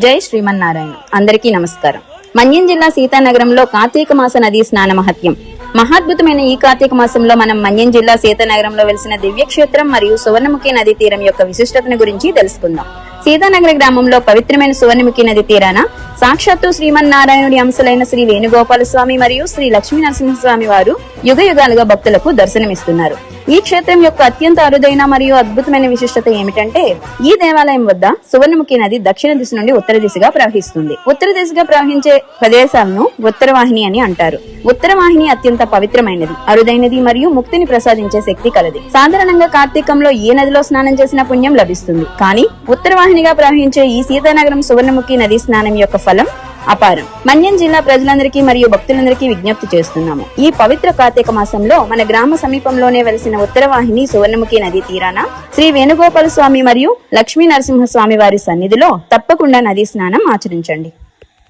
జై శ్రీమన్నారాయణ. అందరికీ నమస్కారం. మన్యం జిల్లా సీతానగరంలో కార్తీక మాస నదీ స్నాన మహత్యం. మహాద్భుతమైన ఈ కార్తీక మాసంలో మనం మన్యం జిల్లా సీతానగరంలో వెలిసిన దివ్యక్షేత్రం మరియు సువర్ణముఖి నదీ తీరం యొక్క విశిష్టతను గురించి తెలుసుకుందాం. సీతానగర గ్రామంలో పవిత్రమైన సువర్ణముఖి నది తీరాన సాక్షాత్తు శ్రీమన్నారాయణుడి అంశలైన శ్రీ వేణుగోపాల స్వామి మరియు శ్రీ లక్ష్మీ నరసింహస్వామి వారు యుగ యుగాలుగా భక్తులకు దర్శనమిస్తున్నారు. ఈ క్షేత్రం యొక్క అత్యంత అరుదైన మరియు అద్భుతమైన విశిష్టత ఏమిటంటే, ఈ దేవాలయం వద్ద సువర్ణముఖి నది దక్షిణ దిశ నుండి ఉత్తర దిశగా ప్రవహిస్తుంది. ఉత్తర దిశగా ప్రవహించే ప్రదేశాలను ఉత్తరవాహిని అని అంటారు. ఉత్తరవాహిని అత్యంత పవిత్రమైనది, అరుదైనది మరియు ముక్తిని ప్రసాదించే శక్తి కలది. సాధారణంగా కార్తీకంలో ఈ నదిలో స్నానం చేసిన పుణ్యం లభిస్తుంది. కానీ ఉత్తరవాహినిగా ప్రవహించే ఈ సీతానగరం సువర్ణముఖి నది స్నానం యొక్క ఫలం అపారం. మన్యం జిల్లా ప్రజలందరికీ మరియు భక్తులందరికీ విజ్ఞప్తి చేస్తున్నాము. ఈ పవిత్ర కార్తీక మాసంలో మన గ్రామ సమీపంలోనే వెలిసిన ఉత్తరవాహిని సువర్ణముఖి నదీ తీరాన శ్రీ వేణుగోపాల స్వామి మరియు లక్ష్మీ నరసింహస్వామి వారి సన్నిధిలో తప్పకుండా నదీ స్నానం ఆచరించండి.